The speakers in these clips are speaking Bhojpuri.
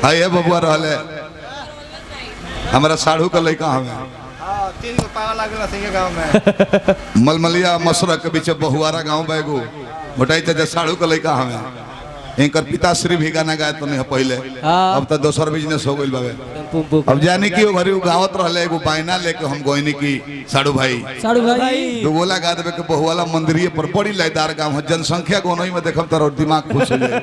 हाय ये बबुआ रहले हमारा साढ़ू का लड़का हमें 3 गो पावा लागल सिंह गांव में मलमलिया मसरा के बीच बहुआरा गांव बैगो मोटाई चाचा साढ़ू का लड़का हमें इनकर पिताश्री भी गाना गाए तो नहीं पहले अब तो दोसर बिजनेस हो गई बाबे अब जाने की घरी गावत रहले एगो बायना लेके हम गोइनी की साड़ू भाई दो गोला गा देबे के बहुवाला मंदिरिए पर बड़ी लयदार गांव है जनसंख्या गोनई में देखब तो दिमाग खुश हो जाए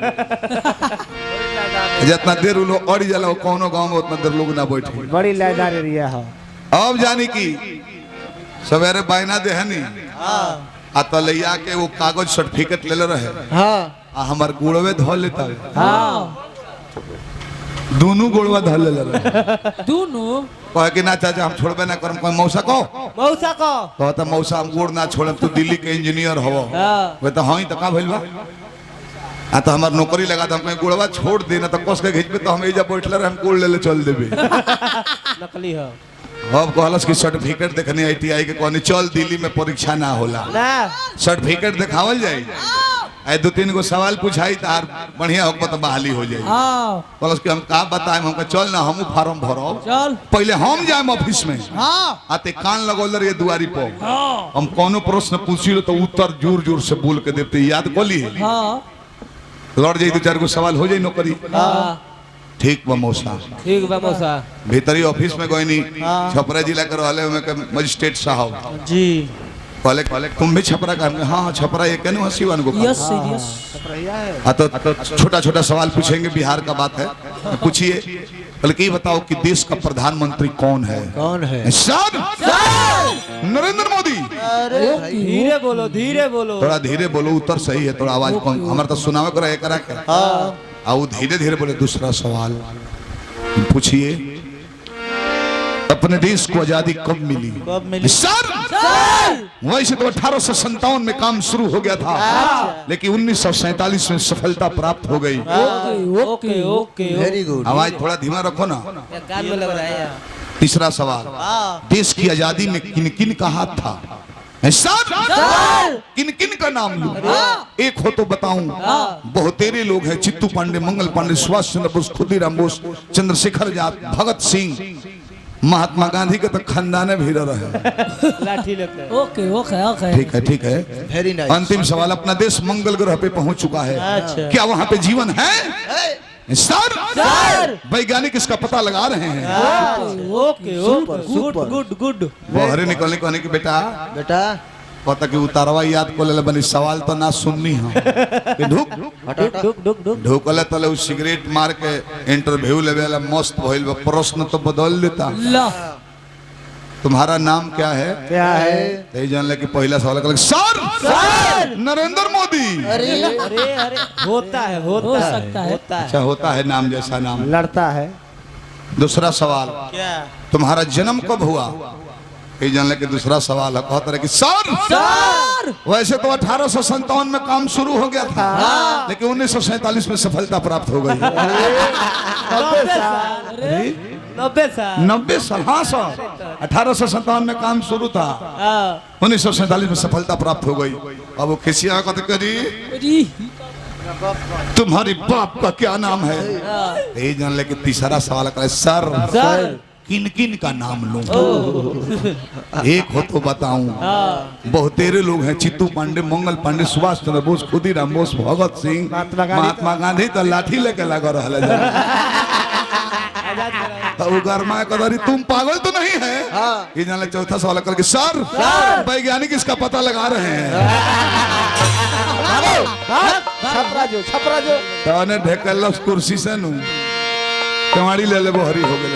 जितना देर लोग अड़ी जाला कोनो गांव में उतना देर लोग ना बैठे बड़ी लयदार एरिया है। अब जानी की सवेरे बायना देहनी आ तलैया के वो कागज सर्टिफिकेट ले रहे आ हमार गुड़वे धो लेता दोनों गुड़वा धो ले दोनों कहे कि ना चाचा हम छोड़बे ना करम कोई मौसा को कहता मौसा हम गुड़ ना छोड़म तू दिल्ली के इंजीनियर हवो वे तो हई त का भइल बा आ तो हमार नौकरी लगा तो हम गुड़वा छोड़ दे ना तो कस के घिचबे तो हम एजा बैठले रह हम गुड़ ले चल देबे नकली है। अब कहलस की सर्टिफिकेट देखने ITI के कहनी चल दिल्ली में परीक्षा ना होला सर्टिफिकेट दिखावल जाए ऐ 2-3 गो सवाल पूछाई तार बढ़िया हो तो बहाली हो जाए कहलस कि हम का बताएं हमका चल ना हम फार्म भरो पहले हम जाए ऑफिस में आते कान लगोल रे दुआरी पर हम कोनो प्रश्न पूछी तो उत्तर जोर जोर से बोल के देते याद कोली लड़ जाई 2-4 गो सवाल हो जाए नौकरी ठीक बा मौसा भीतरी ऑफिस में गोइनी छपरा जिला के रहले में के मजिस्ट्रेट साहब जी कॉलेज तुम भी छपरा का हां छपरा ये कहनो हसीवान को यस यस छपरा है। तो छोटा-छोटा सवाल पूछेंगे बिहार का बात है पूछिए बल्कि बताओ कि देश का प्रधानमंत्री कौन है सर नरेंद्र मोदी धीरे बोलो थोड़ा धीरे बोलो उत्तर सही है थोड़ा आवाज कम हमारा तो सुनावे को रहे करा के आओ धीरे-धीरे बोले दूसरा सवाल पूछिए अपने देश को आजादी कब मिली सर वैसे तो 1857 में काम शुरू हो गया था लेकिन 1947 में सफलता प्राप्त हो गई ओके वेरी गुड। आवाज थोड़ा धीमा रखो ना कान में लग रहा है। तीसरा सवाल देश की आजादी में किन किन का हाथ था सर किन किन का नाम लूं एक हो तो बताऊं बहुतेरे लोग हैं चित्तू पांडे मंगल पांडे सुभाष चंद्र बोस खुदीराम बोस चंद्रशेखर आजाद भगत सिंह महात्मा गांधी के तो खानदाने भी रहे लाठी लेके ओके ठीक है वेरी नाइस। अंतिम सवाल अपना देश मंगल ग्रह पे पहुंच चुका है अच्छा। क्या वहां पे जीवन है सर वैज्ञानिक इसका पता लगा रहे हैं ओके गुड बहरे निकलने कहने की बेटा पता कि उतारवा याद को ले बनी सवाल तो ना सुननी है ढुकले तले उ सिगरेट मार के इंटरव्यू लेवे मस्त भइल बा प्रश्न तो बदल देता तुम्हारा नाम क्या है ते जान ले कि पहला सवाल कर सर नरेंद्र मोदी अरे होता है अच्छा होता है नाम जैसा नाम लड़ता है। दूसरा सवाल क्या तुम्हारा जन्म कब हुआ जान ले कि दूसरा सवाल है कहता रहे कि सर वैसे तो 1857 में काम शुरू हो गया था लेकिन 1947 में सफलता प्राप्त हो गई 90 साल हाँ सर 1857 में काम शुरू था 1947 में सफलता प्राप्त हो गई अब वो खिसिया कहते करी तुम्हारी बाप का क्या नाम है यही जान ले कि तीसरा सवाल करे सर किन किन का नाम लूं एक हो तो बताऊं बहुतेरे लोग हैं चित्तू पांडे मंगल पांडे सुभाष चंद्र बोस खुदीराम बोस भगत सिंह महात्मा गांधी तो लाठी लेके लगा रहा तो गरमा कदरी तुम पागल तो नहीं है ये जान ले चौथा सवाल करके सर वैज्ञानिक इसका पता लगा रहे हैं छपरा जो तो ढेकल कुर्सी से नू कमाड़ी ले ले वो हरी हो गए